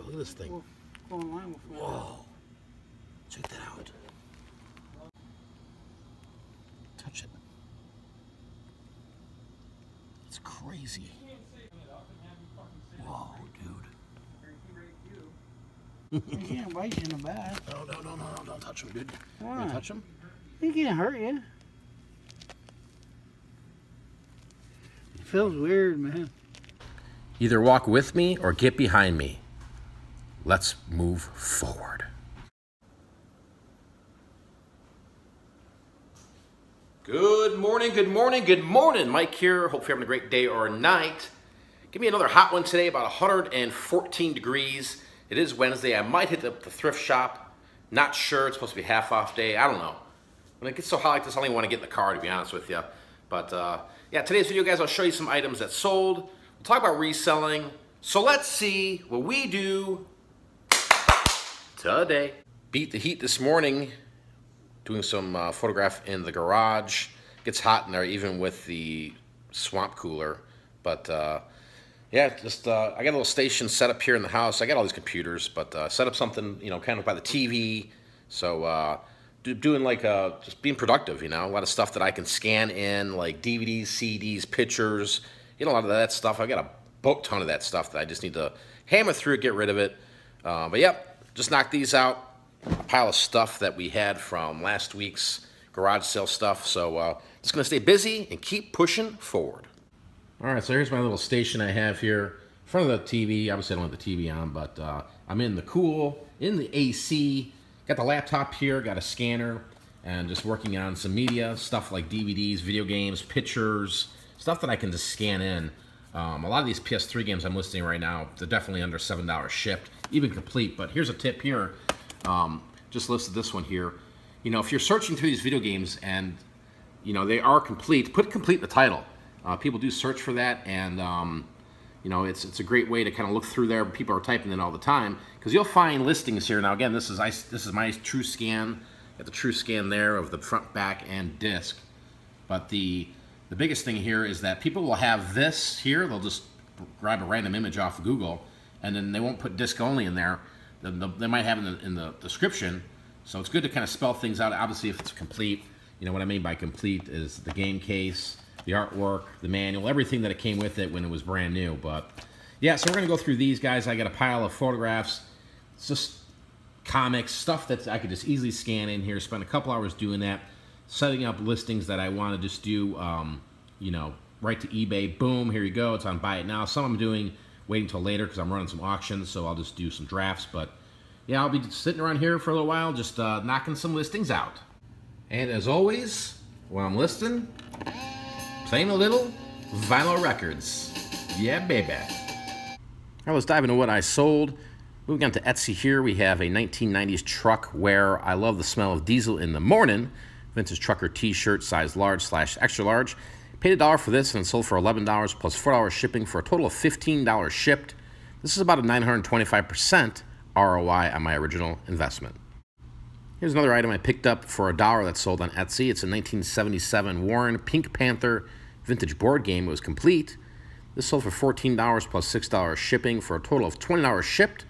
Look at this thing. Whoa. Check that out. Touch it. It's crazy. Whoa, dude. You can't bite you in the back. No, don't touch him, dude. Why? You touch him? He can't hurt you. It feels weird, man. Either walk with me or get behind me. Let's move forward. Good morning, good morning, good morning. Mike here. Hope you're having a great day or night. Give me another hot one today, about 114 degrees. It is Wednesday. I might hit the thrift shop. Not sure. It's supposed to be half off day. I don't know. When it gets so hot like this, I don't even want to get in the car, to be honest with you. But yeah, today's video, guys, I'll show you some items that sold. We'll talk about reselling. So let's see what we do today. Beat the heat this morning. Doing some photograph in the garage. Gets hot in there even with the swamp cooler. But yeah, just I got a little station set up here in the house. I got all these computers, but set up something, you know, kind of by the TV. So doing like just being productive, you know, a lot of stuff that I can scan in, like DVDs, CDs, pictures, you know, a lot of that stuff. I got a boat ton of that stuff that I just need to hammer through, get rid of it. But yep, just knock these out. A pile of stuff that we had from last week's garage sale stuff. So just gonna stay busy and keep pushing forward. All right, so here's my little station I have here in front of the TV. Obviously, I don't have the TV on, but I'm in the cool, in the AC. Got the laptop here, got a scanner, and just working on some media, stuff like DVDs, video games, pictures, stuff that I can just scan in. A lot of these PS3 games I'm listing right now, they're definitely under $7 shipped, even complete. But here's a tip here. Just listed this one here. You know, if you're searching through these video games and, you know, they are complete, put complete in the title. People do search for that, and you know, it's a great way to kind of look through there. People are typing in all the time because you'll find listings here. Now, again, this is my true scan. Got the true scan there of the front, back, and disc. But the biggest thing here is that people will have this here. They'll just grab a random image off of Google, and then they won't put disc only in there. They might have in the description. So it's good to kind of spell things out. Obviously, if it's complete, you know what I mean by complete is the game case, the artwork, the manual, everything that it came with it when it was brand new. But yeah, so we're gonna go through these guys. I got a pile of photographs. It's just comics, stuff that I could just easily scan in here, spend a couple hours doing that, setting up listings that I want to just do, you know, right to eBay. Boom, here you go. It's on Buy It Now. Some I'm doing waiting until later because I'm running some auctions, so I'll just do some drafts. But yeah, I'll be sitting around here for a little while, just knocking some listings out. And as always, when I'm listing, playing a little vinyl records. Yeah, baby. All right, let's dive into what I sold. Moving on to Etsy here, we have a 1990s truck where I love the smell of diesel in the morning. Vintage trucker t-shirt, size large/extra large. Paid $1 for this and it sold for $11 plus $4 shipping for a total of $15 shipped. This is about a 925% ROI on my original investment. Here's another item I picked up for $1 that sold on Etsy. It's a 1977 Warren Pink Panther vintage board game. It was complete. This sold for $14 plus $6 shipping for a total of $20 shipped.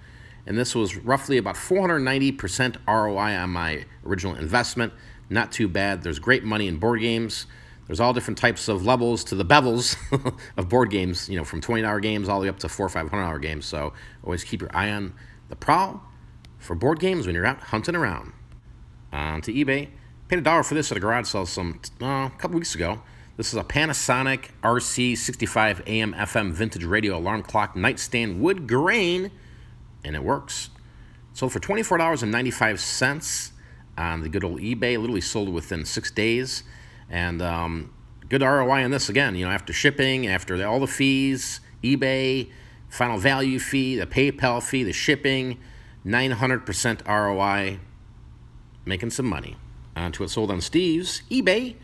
And this was roughly about 490% ROI on my original investment. Not too bad. There's great money in board games. There's all different types of levels to the bevels of board games, you know, from $20 games all the way up to $400 or $500 games. So always keep your eye on the prowl for board games when you're out hunting around. On to eBay. Paid $1 for this at a garage sale a couple weeks ago. This is a Panasonic RC65 AM FM vintage radio alarm clock nightstand wood grain, and it works. Sold for $24.95 on the good old eBay. Literally sold within 6 days. And good ROI on this again, you know, after shipping, after all the fees, eBay, final value fee, the PayPal fee, the shipping, 900% ROI, making some money. On to it sold on Steve's eBay.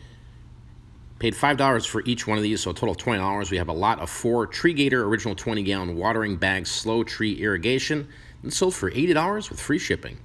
Paid $5 for each one of these, so a total of $20. We have a lot of 4 Tree Gator original 20-gallon watering bags, slow tree irrigation, and sold for $80 with free shipping.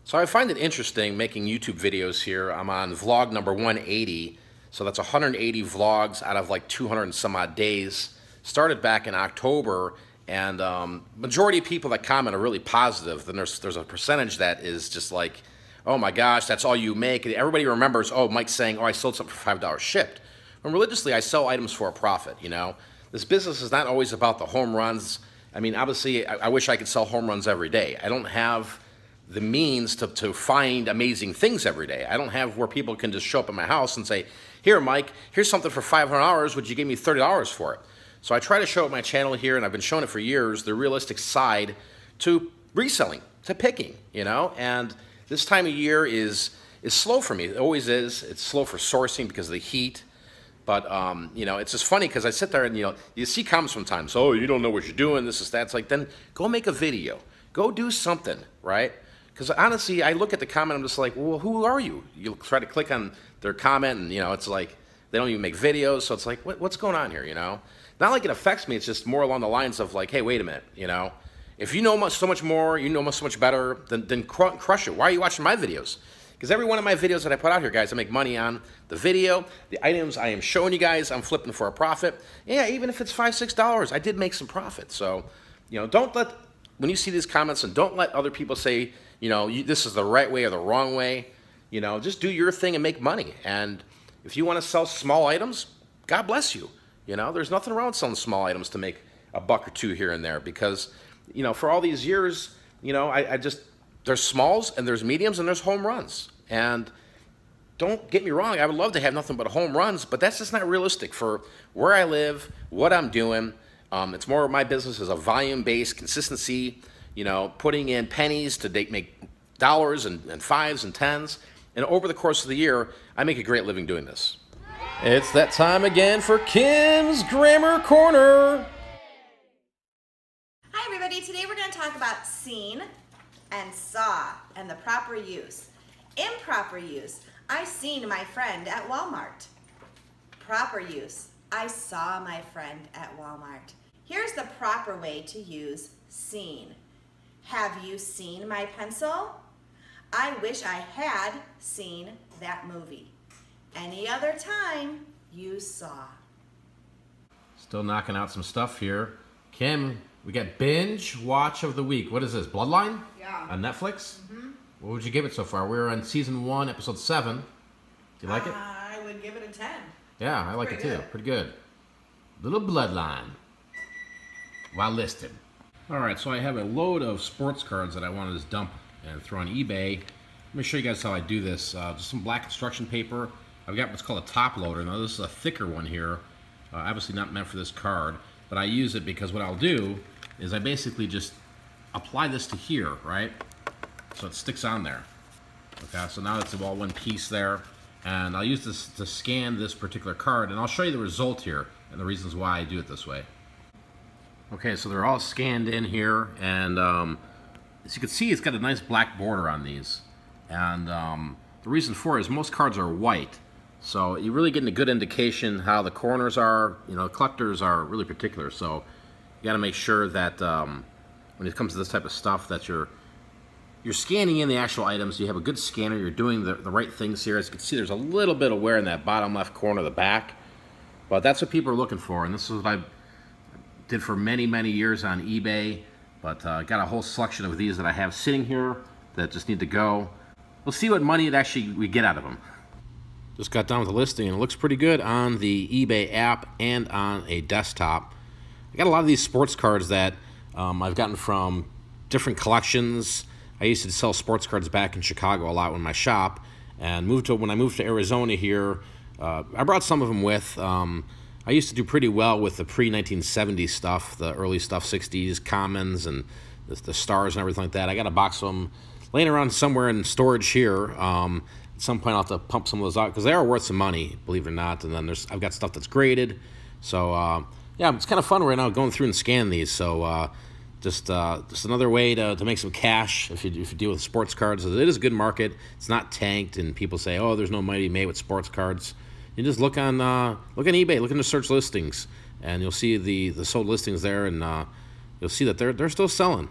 So I find it interesting making YouTube videos here. I'm on vlog number 180, so that's 180 vlogs out of like 200 and some odd days. Started back in October, And majority of people that comment are really positive. Then there's a percentage that is just like, oh my gosh, that's all you make. And everybody remembers, oh, Mike's saying, oh, I sold something for $5 shipped. When religiously, I sell items for a profit, you know. This business is not always about the home runs. I mean, obviously, I wish I could sell home runs every day. I don't have the means to find amazing things every day. I don't have where people can just show up at my house and say, here, Mike, here's something for $500. Would you give me $30 for it? So I try to show up my channel here, and I've been showing it for years, the realistic side to reselling, to picking, you know. And this time of year is slow for me. It always is. It's slow for sourcing because of the heat. But, you know, it's just funny because I sit there and, you know, you see comments sometimes, oh, you don't know what you're doing, this is that. It's like, then go make a video. Go do something, right? Because honestly, I look at the comment, I'm just like, well, who are you? You try to click on their comment and, you know, it's like they don't even make videos. So it's like, what's going on here, you know? Not like it affects me. It's just more along the lines of like, hey, wait a minute, you know? If you know so much more, you know so much better, then crush it. Why are you watching my videos? Because every one of my videos that I put out here, guys, I make money on the video, the items I am showing you guys, I'm flipping for a profit. Yeah, even if it's $5, $6, I did make some profit. So, you know, don't let, when you see these comments, and don't let other people say, you know, this is the right way or the wrong way. You know, just do your thing and make money. And if you want to sell small items, God bless you. You know, there's nothing wrong with selling small items to make a buck or two here and there because, you know, for all these years, you know, I just, there's smalls and there's mediums and there's home runs. And don't get me wrong, I would love to have nothing but home runs, but that's just not realistic for where I live, what I'm doing. It's more of my business is a volume-based consistency, you know, putting in pennies to make dollars and fives and tens. And over the course of the year, I make a great living doing this. It's that time again for Kim's Grammar Corner. Hi everybody, today we're going to talk about seen and saw and the proper use. Improper use, I seen my friend at Walmart. Proper use, I saw my friend at Walmart. Here's the proper way to use seen. Have you seen my pencil? I wish I had seen that movie. Any other time you saw. Still knocking out some stuff here. Kim, we got binge watch of the week. What is this, Bloodline? Yeah. On Netflix? Mm-hmm. What would you give it so far? We're on season 1, episode 7. Do you like it? I would give it a 10. Yeah, I like it too. Good. Pretty good. Little Bloodline. While listed. Alright, so I have a load of sports cards that I want to just dump and throw on eBay. Let me show you guys how I do this. Just some black construction paper. I've got what's called a top loader. Now this is a thicker one here. Obviously not meant for this card. But I use it because what I'll do is I basically just apply this to here, right? So it sticks on there. Okay, so now it's all one piece there. And I'll use this to scan this particular card, and I'll show you the result here and the reasons why I do it this way. Okay, so they're all scanned in here, and as you can see, it's got a nice black border on these. And the reason for it is most cards are white, so you're really getting a good indication how the corners are. You know, collectors are really particular, so you got to make sure that when it comes to this type of stuff that you're scanning in the actual items, you have a good scanner, you're doing the right things here. As you can see, there's a little bit of wear in that bottom left corner of the back, but that's what people are looking for, and this is what I did for many, many years on eBay, but got a whole selection of these that I have sitting here that just need to go. We'll see what money we get out of them. Just got done with the listing, and it looks pretty good on the eBay app and on a desktop. I got a lot of these sports cards that I've gotten from different collections. I used to sell sports cards back in Chicago a lot in my shop, and when I moved to Arizona here, I brought some of them with. I used to do pretty well with the pre-1970s stuff, the early stuff, 60s, commons, and the stars and everything like that. I got a box of them laying around somewhere in storage here. At some point I'll have to pump some of those out because they are worth some money, believe it or not. And then I've got stuff that's graded. So yeah, it's kind of fun right now going through and scan these. So just another way to make some cash if you deal with sports cards. It is a good market. It's not tanked, and people say, oh, there's no money made with sports cards. You just look on eBay, look in the search listings, and you'll see the sold listings there, and you'll see that they're still selling.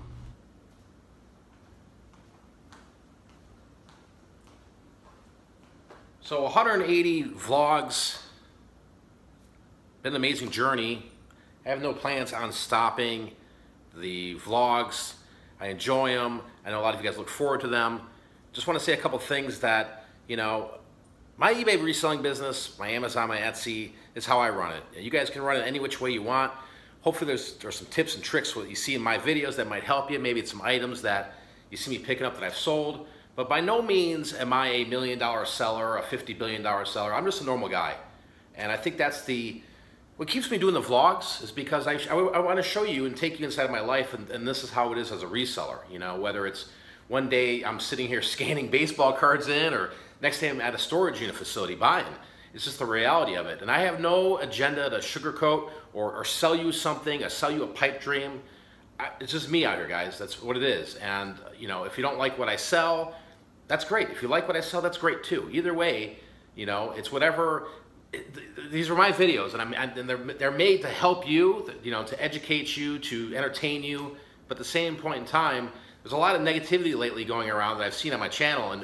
So 180 vlogs, been an amazing journey. I have no plans on stopping. the vlogs. I enjoy them. I know a lot of you guys look forward to them. Just want to say a couple things that, you know, my eBay reselling business, my Amazon, my Etsy, is how I run it. You guys can run it any which way you want. Hopefully there's some tips and tricks what you see in my videos that might help you. Maybe it's some items that you see me picking up that I've sold. But by no means am I a $1 million seller, a $50 billion seller. I'm just a normal guy. And I think that's what keeps me doing the vlogs is because I want to show you and take you inside of my life, and this is how it is as a reseller. You know, whether it's one day I'm sitting here scanning baseball cards in, or next day I'm at a storage unit facility buying. It's just the reality of it. And I have no agenda to sugarcoat or sell you something, or sell you a pipe dream. It's just me out here, guys. That's what it is. And, you know, if you don't like what I sell, that's great. If you like what I sell, that's great too. Either way, you know, it's whatever. These are my videos, and they're made to help you, you know, to educate you, to entertain you. But at the same point in time, there's a lot of negativity lately going around that I've seen on my channel, and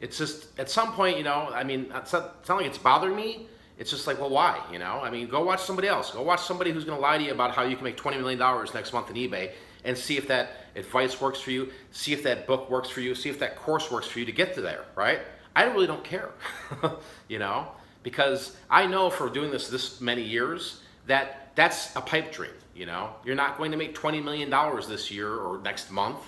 it's just at some point, you know, I mean, it's not like it's bothering me. It's just like, well, why? You know, I mean, go watch somebody else. Go watch somebody who's going to lie to you about how you can make $20 million next month in eBay, and see if that advice works for you, see if that book works for you, see if that course works for you to get to there, right? I really don't care, you know, because I know for doing this many years that that's a pipe dream, you know. You're not going to make $20 million this year or next month,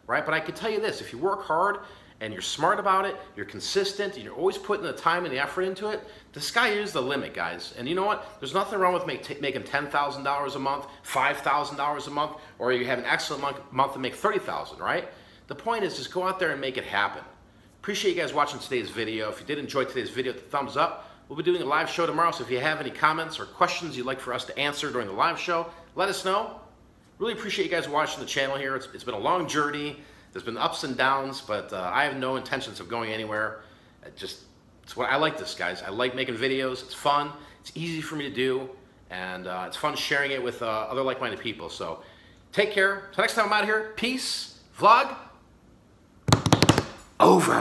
right? But I can tell you this, if you work hard and you're smart about it, you're consistent, and you're always putting the time and the effort into it, the sky is the limit, guys. And you know what? There's nothing wrong with making $10,000 a month, $5,000 a month, or you have an excellent month and make $30,000, right? The point is just go out there and make it happen. Appreciate you guys watching today's video. If you did enjoy today's video, hit the thumbs up. We'll be doing a live show tomorrow, so if you have any comments or questions you'd like for us to answer during the live show, let us know. Really appreciate you guys watching the channel here. It's been a long journey. There's been ups and downs, but I have no intentions of going anywhere. It's what I like this, guys. I like making videos. It's fun. It's easy for me to do, and it's fun sharing it with other like-minded people. So take care. Till next time I'm out here, peace. Vlog over.